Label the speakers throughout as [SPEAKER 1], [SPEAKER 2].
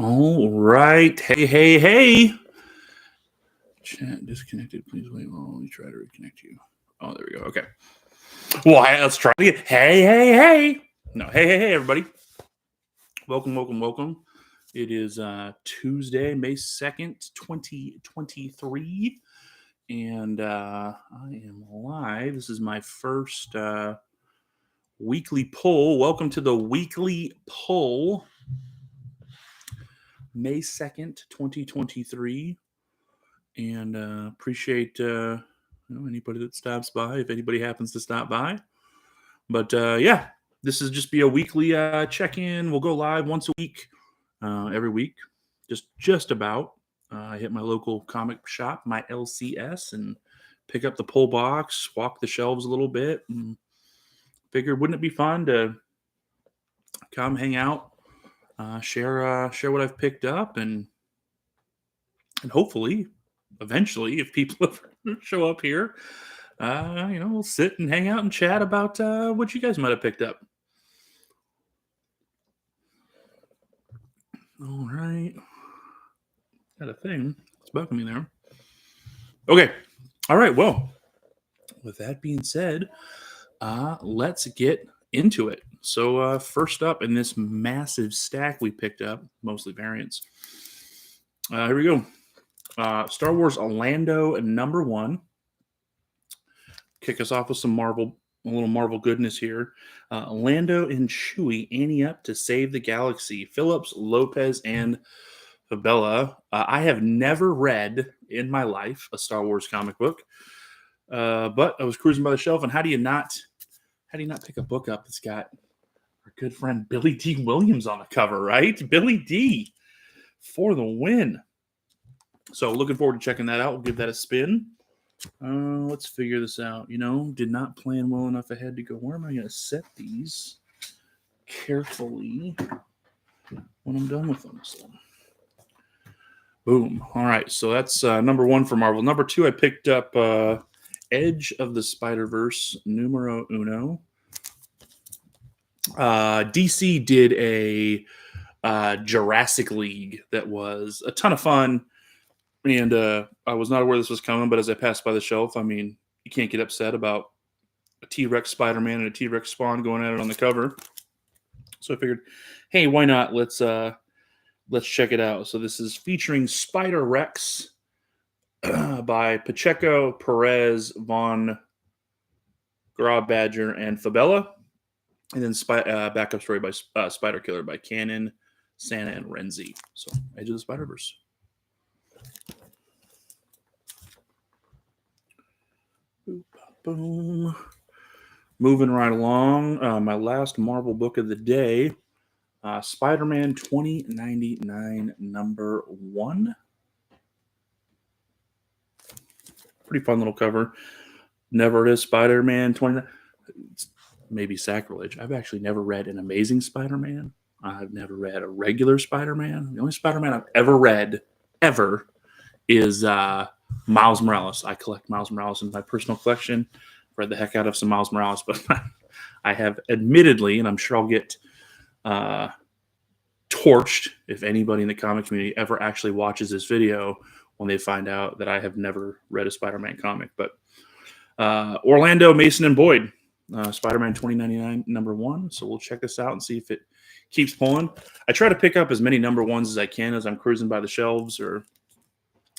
[SPEAKER 1] All right. Hey. Chat disconnected. Please wait while we try to reconnect you. Oh, there we go. Okay. Well, let's try it again. Hey. No, hey, everybody. Welcome. It is Tuesday, May 2nd, 2023. And I am live. This is my first weekly poll. Welcome to the weekly poll. May 2nd, 2023. And appreciate anybody that stops by, if anybody happens to stop by. But yeah, this is just be a weekly check-in. We'll go live once a week, every week, just about. I hit my local comic shop, my LCS, and pick up the pull box, walk the shelves a little bit, and figured, wouldn't it be fun to come hang out, share what I've picked up, and hopefully, eventually, if people show up here, we'll sit and hang out and chat about what you guys might have picked up. All right. Got a thing. It's bugging me there. Okay. All right. Well, with that being said, let's get into it. So first up in this massive stack we picked up, mostly variants. Here we go. Star Wars Orlando #1. Kick us off with some a little Marvel goodness here. Lando and Chewie ante up to save the galaxy. Phillips, Lopez, and Fabella. I have never read in my life a Star Wars comic book, but I was cruising by the shelf, and how do you not pick a book up that's got our good friend Billy D. Williams on the cover, right? Billy D. for the win. So looking forward to checking that out. We'll give that a spin. Let's figure this out. Did not plan well enough ahead to go, where am I going to set these carefully when I'm done with them? So, boom. All right. So that's #1 for Marvel. #2, I picked up Edge of the Spider-Verse numero uno. DC did a Jurassic League that was a ton of fun. And I was not aware this was coming, but as I passed by the shelf, you can't get upset about a T-Rex Spider-Man and a T-Rex Spawn going at it on the cover. So I figured, hey, why not? Let's check it out. So this is featuring Spider-Rex by Pacheco, Perez, Von Grawbadger, and Fabella. And then backup story by Spider Killer by Cannon, Santa, and Renzi. So Edge of the Spider-Verse. Boom. Moving right along. My last Marvel book of the day, Spider-Man 2099 #1. Pretty fun little cover. Never read Spider-Man 29. It's maybe sacrilege. I've actually never read an Amazing Spider-Man. I've never read a regular Spider-Man. The only Spider-Man I've ever read, is Miles Morales. I collect Miles Morales in my personal collection. Read the heck out of some Miles Morales, but I have admittedly, and I'm sure I'll get torched if anybody in the comic community ever actually watches this video when they find out that I have never read a Spider-Man comic. But Orlando, Mason, and Boyd, Spider-Man 2099 #1. So we'll check this out and see if it keeps pulling. I try to pick up as many #1s as I can as I'm cruising by the shelves, or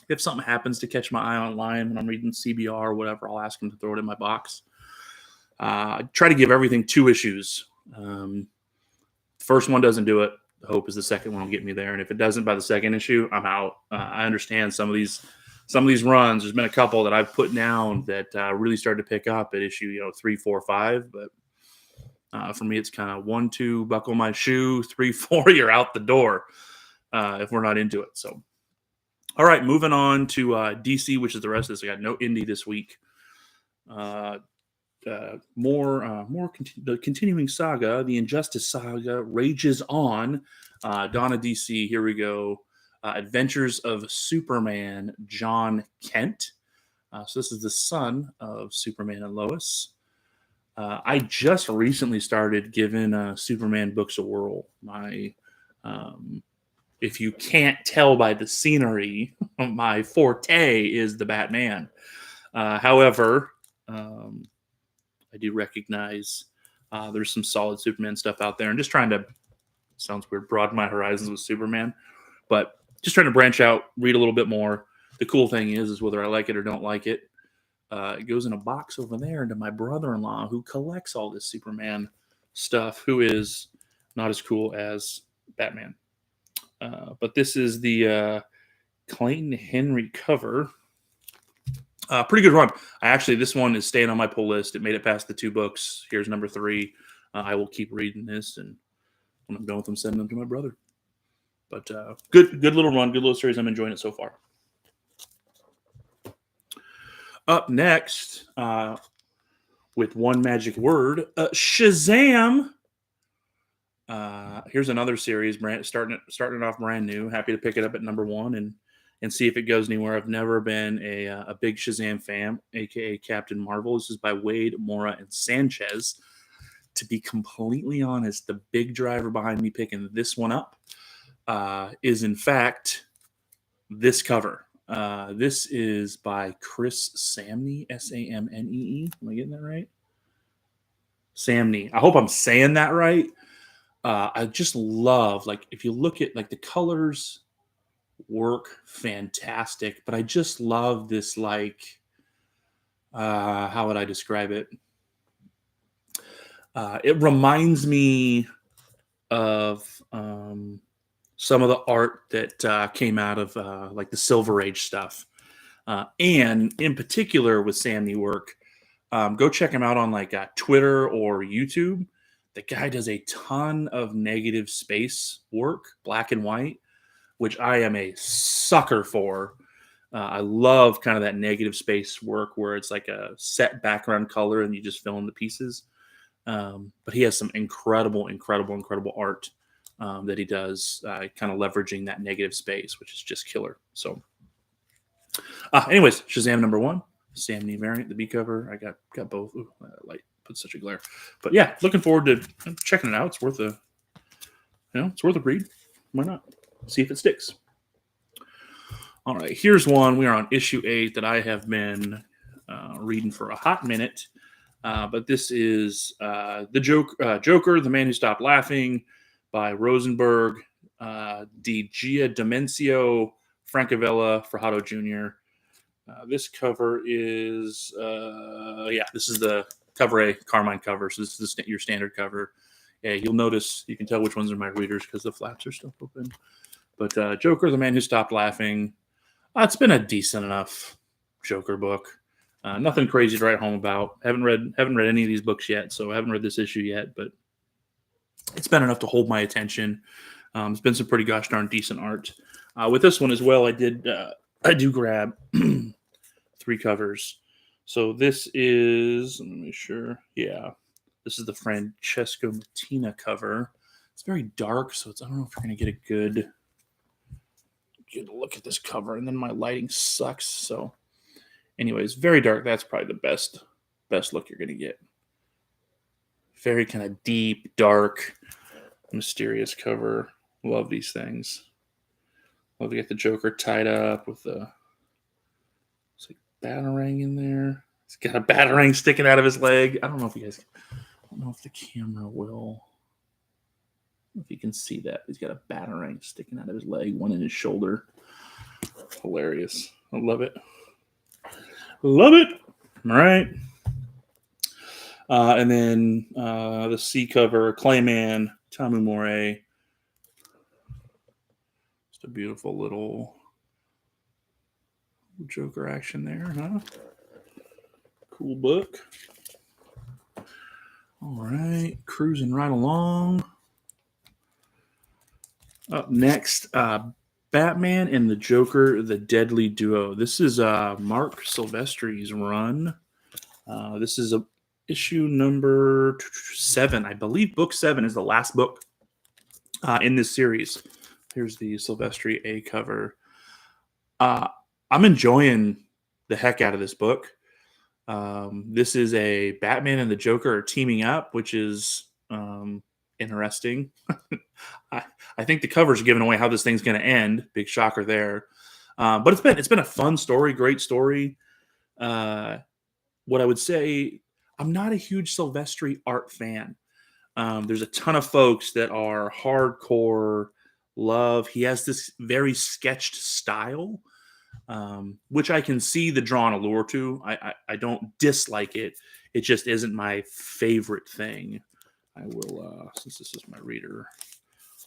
[SPEAKER 1] if something happens to catch my eye online when I'm reading CBR or whatever, I'll ask them to throw it in my box. I try to give everything 2 issues. First one doesn't do it. The hope is the second one will get me there. And if it doesn't by the second issue, I'm out. I understand some of these runs. There's been a couple that I've put down that really started to pick up at issue 3, 4, 5. But for me, it's kind of 1, 2, buckle my shoe, 3, 4, you're out the door if we're not into it. So. All right, moving on to DC, which is the rest of this. I got no indie this week. The continuing saga, the Injustice saga, rages on. Dawn of DC, here we go. Adventures of Superman, John Kent. So this is the son of Superman and Lois. I just recently started giving Superman books a whirl. if you can't tell by the scenery, my forte is the Batman. However, I do recognize there's some solid Superman stuff out there, and just trying to, sounds weird, broaden my horizons with Superman, but just trying to branch out, read a little bit more. The cool thing is whether I like it or don't like it, it goes in a box over there to my brother-in-law who collects all this Superman stuff, who is not as cool as Batman. But this is the Clayton Henry cover. Pretty good run. This one is staying on my pull list. It made it past the 2 books. Here's number 3. I will keep reading this, and when I'm done with them, send them to my brother. But good little run, good little series. I'm enjoying it so far. Up next, with one magic word, Shazam. Here's another series, starting it off brand new. Happy to pick it up at number 1 and see if it goes anywhere. I've never been a big Shazam fan, aka Captain Marvel. This is by Wade, Mora, and Sanchez. To be completely honest, the big driver behind me picking this one up is, in fact, this cover. This is by Chris Samnee, Samnee. Am I getting that right? Samnee. I hope I'm saying that right. I just love, like, if you look at, like, the colors work fantastic, but I just love this, like, how would I describe it? It reminds me of some of the art that came out of like the Silver Age stuff, and in particular with Samnee work. Go check him out on like Twitter or YouTube. The guy does a ton of negative space work, black and white, which I am a sucker for. I love kind of that negative space work where it's like a set background color and you just fill in the pieces. But he has some incredible art that he does, kind of leveraging that negative space, which is just killer. So, anyways, Shazam number 1, Samnee variant, the B cover. I got both. Ooh, light put such a glare, but yeah, looking forward to checking it out. It's worth a read. Why not? See if it sticks. All right, here's one. We are on issue 8 that I have been reading for a hot minute. But this is the Joker, The Man Who Stopped Laughing, by Rosenberg, Di Giandomenico, Francavilla, Fajardo Jr. This cover is, this is the cover A, Carmine cover. So this is your standard cover. Yeah, you'll notice, you can tell which ones are my readers because the flaps are still open. But Joker, The Man Who Stopped Laughing. It's been a decent enough Joker book. Nothing crazy to write home about. Haven't read any of these books yet, so I haven't read this issue yet, but it's been enough to hold my attention. It's been some pretty gosh darn decent art. With this one as well, I do grab 3 covers. So this is, let me make sure. Yeah, this is the Francesco Mattina cover. It's very dark, so I don't know if you're going to get a good look at this cover, and then my lighting sucks, so anyways, very dark. That's probably the best look you're going to get. Very kind of deep, dark, mysterious cover. Love these things. Love to get the Joker tied up with it's like batarang in there. He's got a batarang sticking out of his leg. I don't know if the camera will. I don't know if you can see that. He's got a batarang sticking out of his leg, one in his shoulder. Hilarious. I love it. Love it. All right. And then the C cover, Clayman, Tamu Moray. Just a beautiful little Joker action there, huh? Cool book. All right. Cruising right along. Up next, Batman and the Joker, The Deadly Duo. This is Mark Silvestri's run. This is issue number 7. I believe book 7 is the last book in this series. Here's the Silvestri A cover. I'm enjoying the heck out of this book. This is a Batman and the Joker are teaming up, which is interesting. I think the cover's giving away how this thing's going to end. Big shocker there. But it's been a fun story, great story. What I would say, I'm not a huge Silvestri art fan. There's a ton of folks that are hardcore love. He has this very sketched style, which I can see the drawn allure to. I don't dislike it. It just isn't my favorite thing. I will, since this is my reader,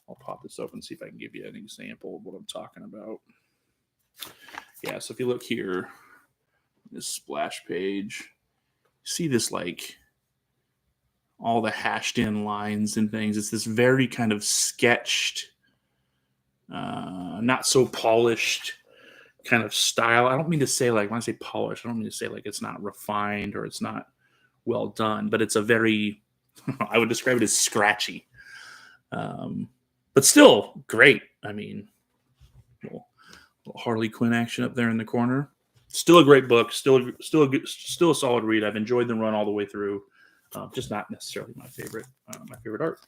[SPEAKER 1] I'll pop this up and see if I can give you an example of what I'm talking about. Yeah, so if you look here, this splash page, see this like all the hashed in lines and things. It's this very kind of sketched, not so polished kind of style. I don't mean to say like, when I say polished, I don't mean to say like it's not refined or it's not well done, but it's a very, I would describe it as scratchy, but still great. I mean, little Harley Quinn action up there in the corner. Still a great book. Still a solid read. I've enjoyed the run all the way through. Just not necessarily my favorite art.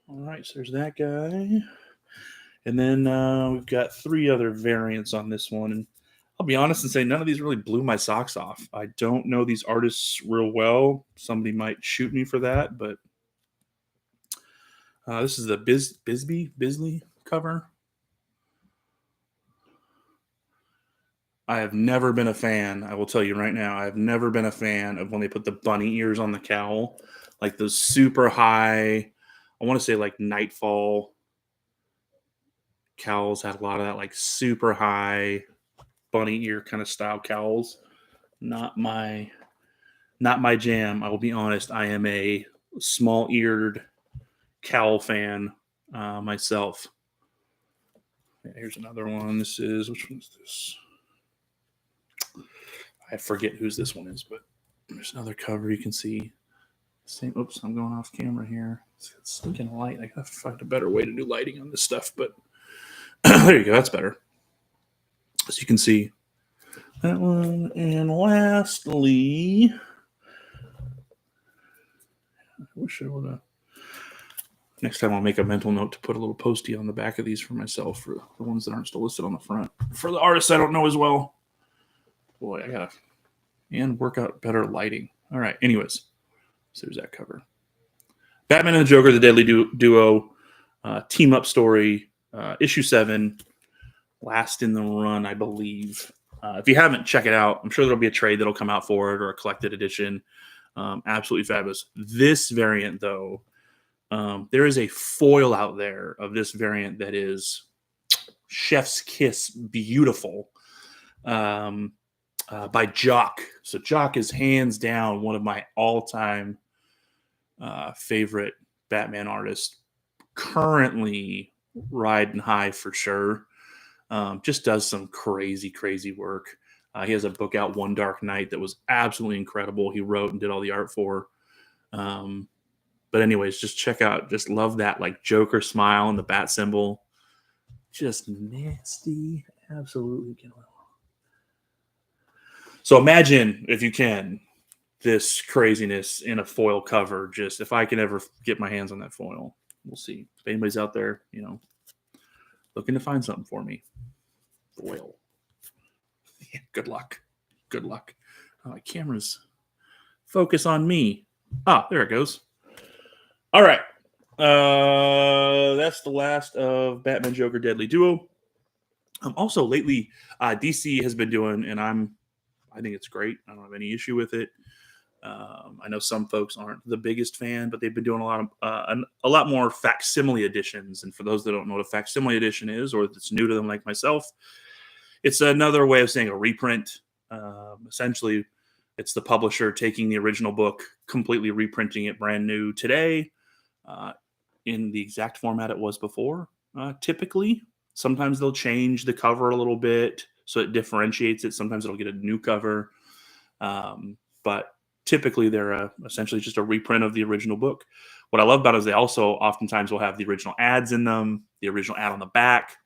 [SPEAKER 1] All right, so there's that guy. And then we've got 3 other variants on this one. And I'll be honest and say none of these really blew my socks off. I don't know these artists real well. Somebody might shoot me for that, but this is the Bisley cover. I have never been a fan. I will tell you right now, I have never been a fan of when they put the bunny ears on the cowl, like those super high. I want to say like Nightfall cowls had a lot of that, like super high bunny ear kind of style cowls. Not my jam. I will be honest. I am a small eared cowl fan myself. Yeah, here's another one. Which one is this? I forget whose this one is, but there's another cover you can see. Same. Oops, I'm going off camera here. It's stinking light. I gotta find a better way to do lighting on this stuff, but there you go. That's better. As you can see, that one. And lastly, I wish I would have. Next time I'll make a mental note to put a little postie on the back of these for myself for the ones that aren't still listed on the front. For the artists I don't know as well. Boy, I gotta work out better lighting. All right. Anyways, so there's that cover. Batman and the Joker, the Deadly Duo, team up story, issue 7, last in the run, I believe. If you haven't, check it out. I'm sure there'll be a trade that'll come out for it or a collected edition. Absolutely fabulous. This variant, though, there is a foil out there of this variant that is chef's kiss beautiful. By Jock. So Jock is hands down one of my all-time favorite Batman artists. Currently riding high for sure. Just does some crazy work. He has a book out, One Dark Night, that was absolutely incredible. He wrote and did all the art for. But anyways, just check out. Just love that like Joker smile and the bat symbol. Just nasty. Absolutely killer. So imagine, if you can, this craziness in a foil cover. Just if I can ever get my hands on that foil, we'll see. If anybody's out there, looking to find something for me, foil. Yeah, good luck. Good luck. My cameras focus on me. There it goes. All right. That's the last of Batman Joker Deadly Duo. Also, lately, DC has been doing, and I think it's great. I don't have any issue with it. I know some folks aren't the biggest fan, but they've been doing a lot more facsimile editions. And for those that don't know what a facsimile edition is, or if it's new to them like myself, it's another way of saying a reprint. Essentially, it's the publisher taking the original book, completely reprinting it brand new today in the exact format it was before. Typically, sometimes they'll change the cover a little bit so it differentiates it. Sometimes it'll get a new cover. But typically they're essentially just a reprint of the original book. What I love about it is they also oftentimes will have the original ads in them, the original ad on the back.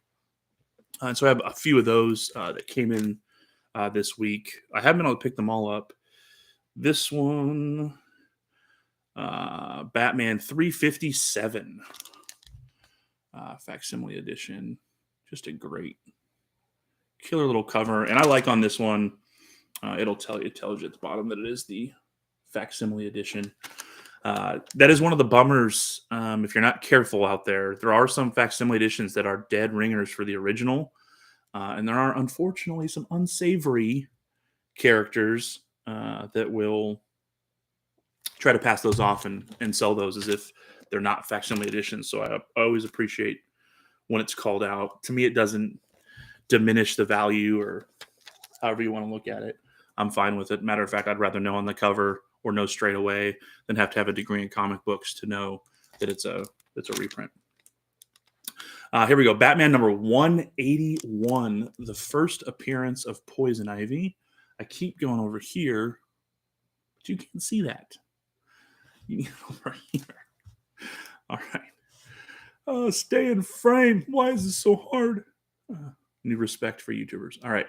[SPEAKER 1] And so I have a few of those that came in this week. I haven't been able to pick them all up. This one, Batman 357 facsimile edition. Just a great killer little cover. And I like on this one, it tells you at the bottom that it is the facsimile edition. That is one of the bummers. If you're not careful out there, there are some facsimile editions that are dead ringers for the original. And there are, unfortunately, some unsavory characters that will try to pass those off and sell those as if they're not facsimile editions. So I always appreciate when it's called out. To me, it doesn't diminish the value, or however you want to look at it. I'm fine with it. Matter of fact, I'd rather know on the cover or know straight away than have to have a degree in comic books to know that it's a reprint. Here we go. Batman number 181, the first appearance of Poison Ivy. I keep going over here, but you can't see that. You need over here. All right. Stay in frame. Why is this so hard? New respect for YouTubers. All right.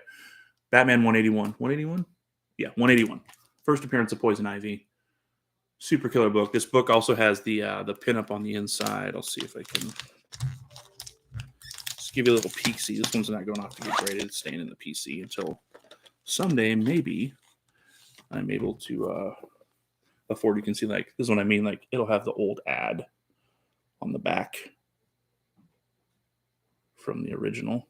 [SPEAKER 1] Batman 181. 181? Yeah, 181. First appearance of Poison Ivy. Super killer book. This book also has the pinup on the inside. I'll see if I can just give you a little peek-see. This one's not going off to get graded. It's staying in the PC until someday, maybe, I'm able to afford. You can see, like, this is what I mean. Like, it'll have the old ad on the back from the original.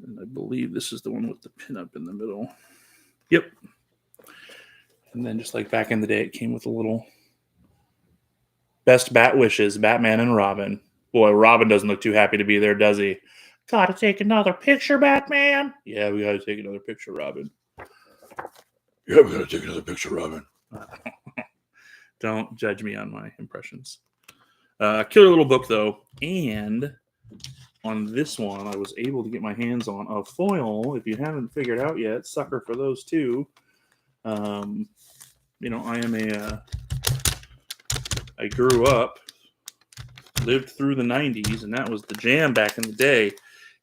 [SPEAKER 1] And I believe this is the one with the pinup in the middle. Yep. And then just like back in the day, it came with a little best bat wishes, Batman and Robin. Boy, Robin doesn't look too happy to be there, does he? Gotta take another picture, Batman. Yeah, we gotta take another picture, Robin. Yeah, we gotta take another picture, Robin. Don't judge me on my impressions. Killer little book, though. And on this one, I was able to get my hands on a foil. If you haven't figured out yet, sucker for those too. I grew up, lived through the 90s, and that was the jam back in the day.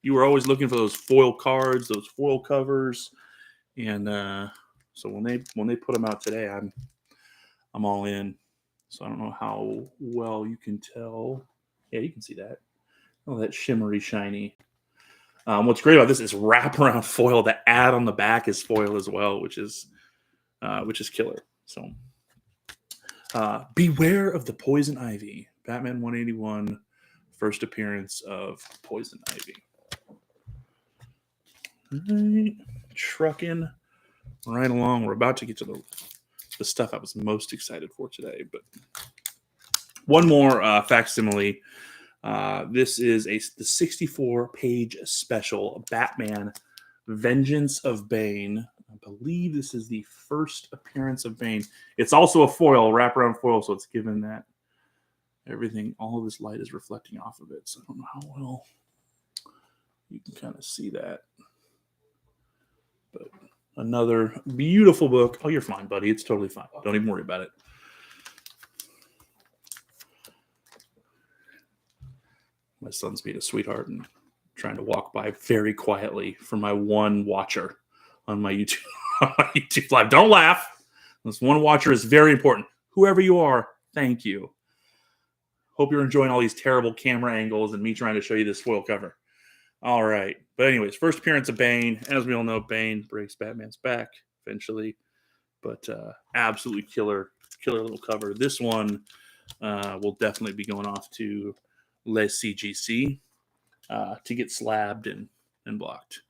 [SPEAKER 1] You were always looking for those foil cards, those foil covers. And so when they put them out today, I'm all in. So I don't know how well you can tell. Yeah, you can see that. Oh, that shimmery, shiny. What's great about this is wraparound foil. The ad on the back is foil as well, which is killer. So, beware of the Poison Ivy. Batman 181, first appearance of Poison Ivy. All right, trucking right along. We're about to get to the stuff I was most excited for today, but one more facsimile. This is the 64-page special, Batman Vengeance of Bane. I believe this is the first appearance of Bane. It's also a foil, wraparound foil, so it's given that everything, all of this light is reflecting off of it. So I don't know how well you can kind of see that. But another beautiful book. Oh, you're fine, buddy. It's totally fine. Don't even worry about it. My son's being a sweetheart and trying to walk by very quietly for my one watcher on my YouTube live. Don't laugh. This one watcher is very important. Whoever you are, thank you. Hope you're enjoying all these terrible camera angles and me trying to show you this foil cover. All right. But anyways, first appearance of Bane. As we all know, Bane breaks Batman's back eventually. But absolutely killer little cover. This one will definitely be going off to Les CGC to get slabbed and blocked.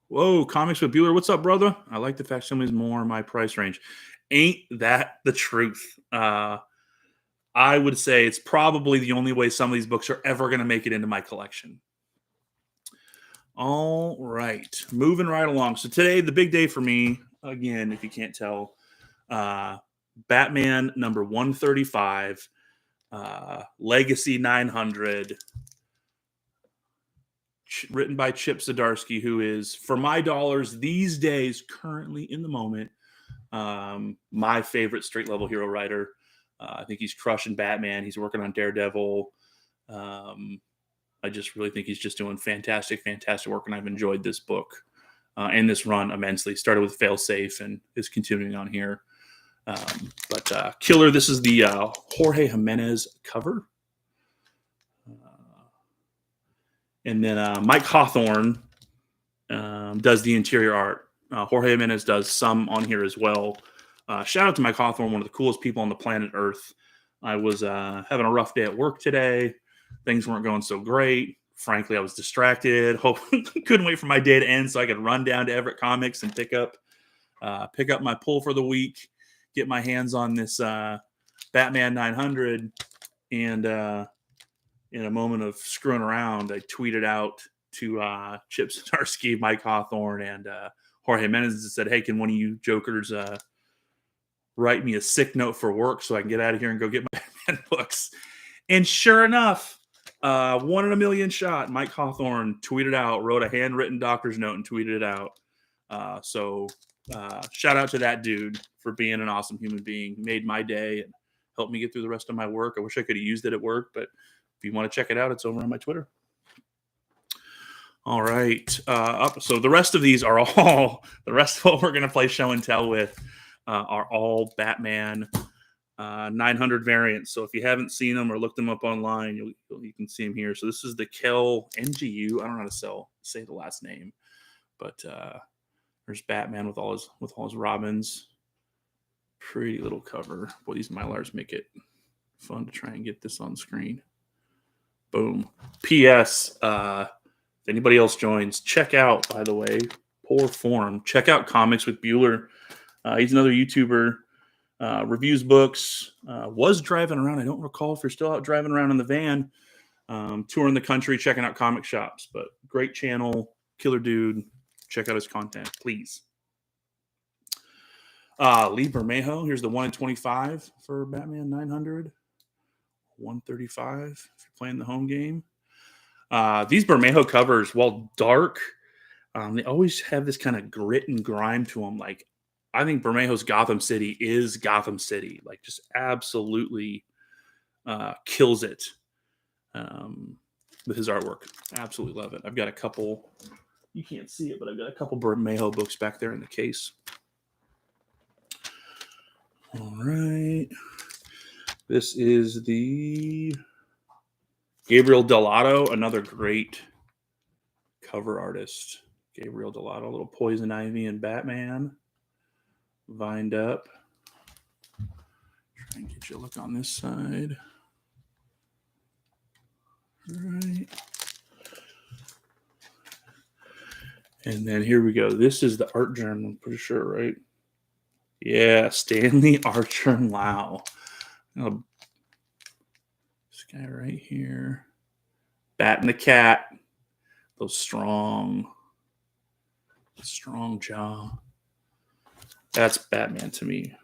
[SPEAKER 1] Whoa, Comics with Bueller. What's up, brother? I like the facsimiles more in my price range. Ain't that the truth? I would say it's probably the only way some of these books are ever going to make it into my collection. All right, moving right along. So today, the big day for me, again, if you can't tell, Batman number 135, Legacy 900, written by Chip Zdarsky, who is, for my dollars these days, currently in the moment, my favorite straight level hero writer. I think he's crushing Batman. He's working on Daredevil. I just really think he's just doing fantastic work, and I've enjoyed this book and this run immensely. Started with Failsafe and is continuing on here. But killer, this is the Jorge Jimenez cover. And then Mike Hawthorne does the interior art. Jorge Jimenez does some on here as well. Shout out to Mike Hawthorne, one of the coolest people on the planet Earth. I was having a rough day at work today. Things weren't going so great. Frankly, I was distracted. Couldn't wait for my day to end so I could run down to Everett Comics and pick up my pull for the week, get my hands on this Batman 900. And in a moment of screwing around, I tweeted out to Chip Zdarsky, Mike Hawthorne, and Jorge Jimenez and said, "Hey, can one of you jokers write me a sick note for work so I can get out of here and go get my Batman books?" And sure enough, 1 in a million shot, Mike Hawthorne tweeted out, wrote a handwritten doctor's note and tweeted it out. So shout out to that dude for being an awesome human being. Made my day and helped me get through the rest of my work. I wish I could have used it at work, but if you want to check it out, it's over on my Twitter. All right. So the rest of these are all, the rest of what we're going to play show and tell with are all Batman 900 variants. So if you haven't seen them or looked them up online, you can see them here. So this is the Kel NGU. I don't know how to say the last name, but there's Batman with all his Robins. Pretty little cover. Boy, these Mylars make it fun to try and get this on screen. Boom. P.S. If anybody else joins, check out, by the way, poor form. Check out Comics with Bueller. He's another YouTuber. Reviews books. Was driving around. I don't recall if you're still out driving around in the van. Touring the country, checking out comic shops. But great channel. Killer dude. Check out his content, please. Lee Bermejo. Here's the 1 in 25 for Batman 900. 135 if you're playing the home game. These Bermejo covers, while dark, they always have this kind of grit and grime to them. Like, I think Bermejo's Gotham City is Gotham City. Like, just absolutely kills it with his artwork. Absolutely love it. I've got a couple, you can't see it, but I've got a couple Bermejo books back there in the case. All right. This is the Gabriel Dell'Otto, another great cover artist. Gabriel Dell'Otto, little Poison Ivy and Batman vined up. Try and get you a look on this side. All right. And then here we go. This is the art journal, I'm pretty sure, right? Yeah, Stanley Archer and Lau. This guy right here. Bat and the Cat. Those strong jaw. That's Batman to me.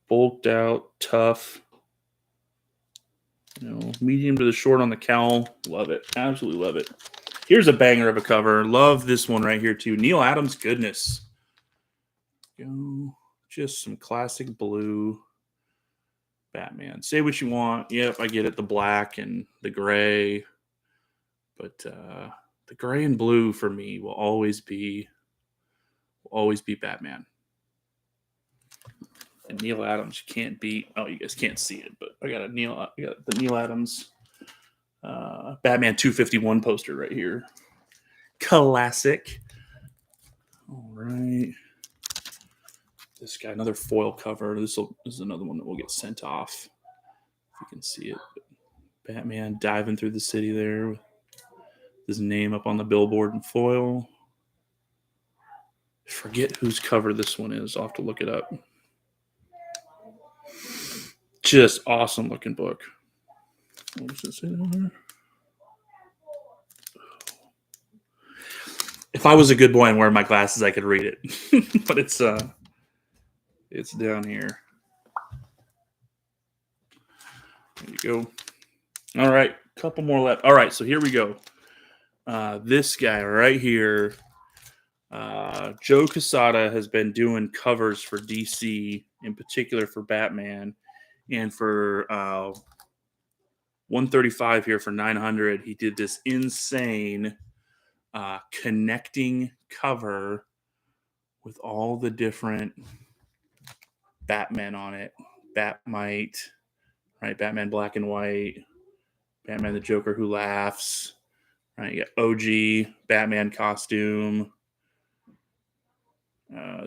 [SPEAKER 1] Bulked out, tough. Medium to the short on the cowl. Love it. Absolutely love it. Here's a banger of a cover. Love this one right here too. Neal Adams goodness. Go. Just some classic blue Batman. Say what you want. Yep, I get it. The black and the gray. But the gray and blue for me will always be Batman. And Neal Adams, you can't beat. Oh, you guys can't see it, but I got the Neal Adams Batman 251 poster right here. Classic. All right. This guy, another foil cover. This is another one that will get sent off. If you can see it. Batman diving through the city there with his name up on the billboard in foil. Forget whose cover this one is. I'll have to look it up. Just awesome looking book. What does it say there? If I was a good boy and wearing my glasses, I could read it. But it's down here. There you go. All right, couple more left. All right, so here we go. This guy right here, Joe Quesada has been doing covers for DC, in particular for Batman, and for 135 here for 900. He did this insane connecting cover with all the different Batman on it. Batmite, right? Batman Black and White, Batman the Joker Who Laughs, right? You got OG Batman costume.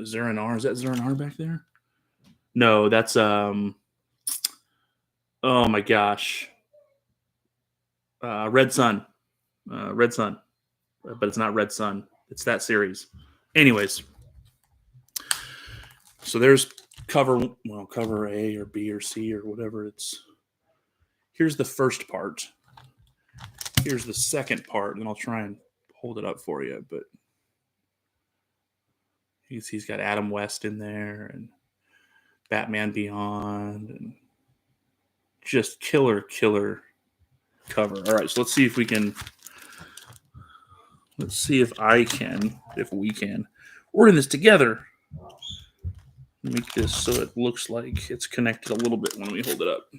[SPEAKER 1] Zur-En-Arrh, is that Zur-En-Arrh back there? No, that's oh my gosh. Red Sun. Red Sun. But it's not Red Sun. It's that series. Anyways. So there's cover A or B or C or whatever it's. Here's the first part. Here's the second part, and I'll try and hold it up for you. But he's got Adam West in there and Batman Beyond and just killer cover. All right, so let's see if we can. Let's see if we can. We're in this together. Make this so it looks like it's connected a little bit when we hold it up.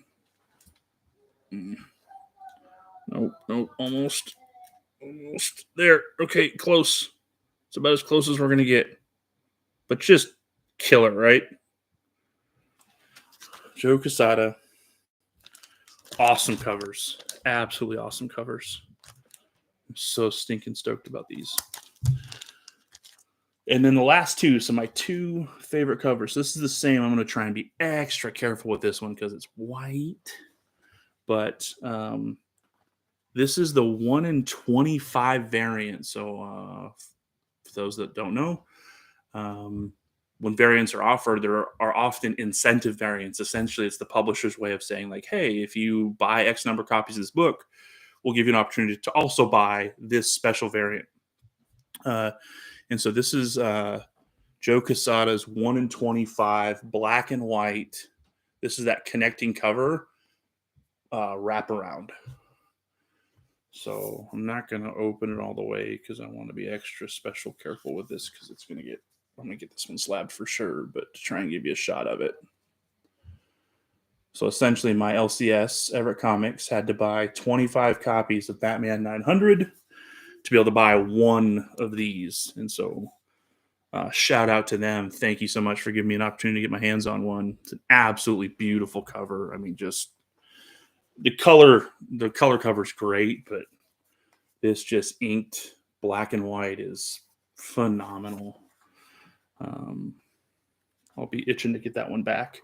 [SPEAKER 1] Nope, almost there. Okay, close. It's about as close as we're gonna get, but just killer, right? Joe Quesada, awesome covers, absolutely awesome covers. I'm so stinking stoked about these. And then the last two, so my two favorite covers. This is the same. I'm going to try and be extra careful with this one because it's white. But this is the 1 in 25 variant. So for those that don't know, when variants are offered, there are often incentive variants. Essentially, it's the publisher's way of saying, like, hey, if you buy X number of copies of this book, we'll give you an opportunity to also buy this special variant. And so this is Joe Quesada's 1 in 25 black and white. This is that connecting cover wraparound. So I'm not going to open it all the way because I want to be extra special careful with this because I'm going to get this one slabbed for sure, but to try and give you a shot of it. So essentially my LCS, Everett Comics, had to buy 25 copies of Batman 900 to be able to buy one of these. And so shout out to them. Thank you so much for giving me an opportunity to get my hands on one. It's an absolutely beautiful cover. I mean, just the color cover is great, but this just inked black and white is phenomenal. I'll be itching to get that one back.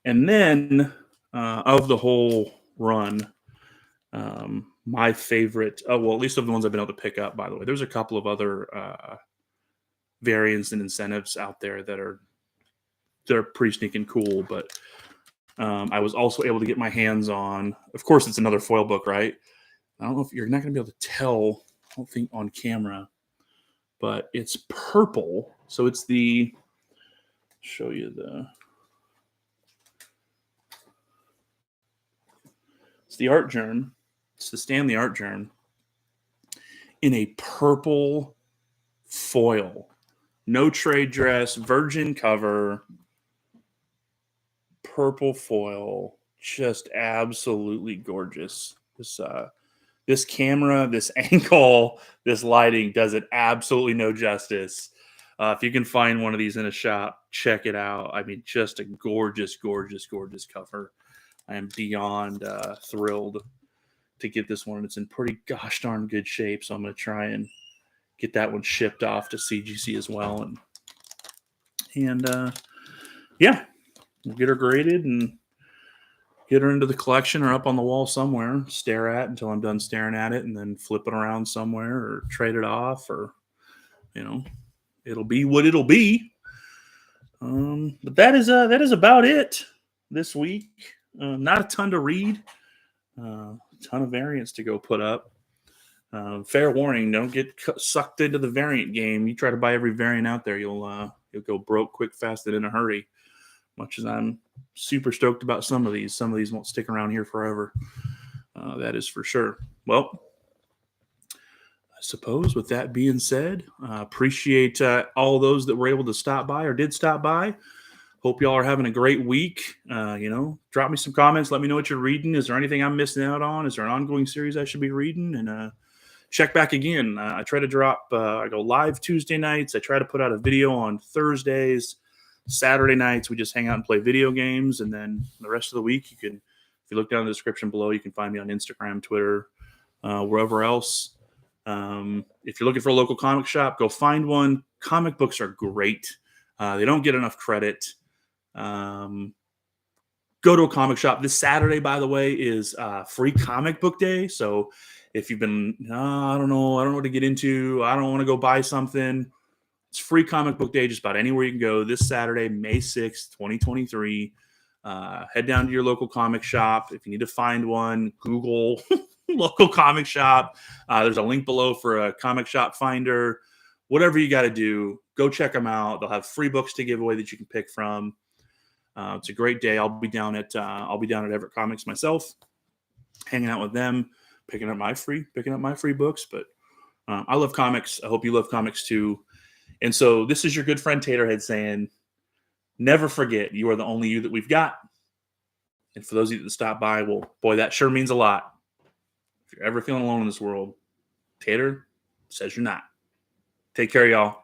[SPEAKER 1] And then of the whole run, my favorite, at least of the ones I've been able to pick up, by the way, there's a couple of other variants and incentives out there that are pretty sneaking cool. But I was also able to get my hands on, of course, it's another foil book, right? I don't know if you're not going to be able to tell, I don't think on camera, but it's purple. So it's show you it's the Art Germ. It's the Stan Lee Art Germ in a purple foil. No trade dress, virgin cover, purple foil, just absolutely gorgeous. This camera, this angle, this lighting does it absolutely no justice. If you can find one of these in a shop, check it out. I mean, just a gorgeous, gorgeous, gorgeous cover. I am beyond thrilled to get this one. It's in pretty gosh darn good shape, so I'm going to try and get that one shipped off to CGC as well. And yeah, we'll get her graded and get her into the collection or up on the wall somewhere, stare at until I'm done staring at it, and then flip it around somewhere or trade it off, or, it'll be what it'll be. But that is about it this week. Not a ton to read, a ton of variants to go put up. Fair warning, don't get sucked into the variant game. You try to buy every variant out there, you'll go broke quick, fast, and in a hurry. Much as I'm super stoked about some of these won't stick around here forever. That is for sure. Well, I suppose with that being said, appreciate all those that were able to stop by or did stop by. Hope y'all are having a great week. Drop me some comments. Let me know what you're reading. Is there anything I'm missing out on? Is there an ongoing series I should be reading? And check back again. I try to drop, I go live Tuesday nights. I try to put out a video on Thursdays. Saturday nights, we just hang out and play video games. And then the rest of the week, if you look down in the description below, you can find me on Instagram, Twitter, wherever else. If you're looking for a local comic shop, go find one. Comic books are great. They don't get enough credit. Go to a comic shop. This Saturday, by the way, is free comic book day. So if you've been, I don't know what to get into, I don't want to go buy something, it's free comic book day just about anywhere you can go. This Saturday, May 6th, 2023. Head down to your local comic shop. If you need to find one, Google local comic shop. There's a link below for a comic shop finder. Whatever you got to do, go check them out. They'll have free books to give away that you can pick from. It's a great day. I'll be down at Everett Comics myself, hanging out with them, picking up my free books. But I love comics. I hope you love comics too. And so this is your good friend Taterhead saying, never forget, you are the only you that we've got. And for those of you that stop by, well, boy, that sure means a lot. If you're ever feeling alone in this world, Tater says you're not. Take care, y'all.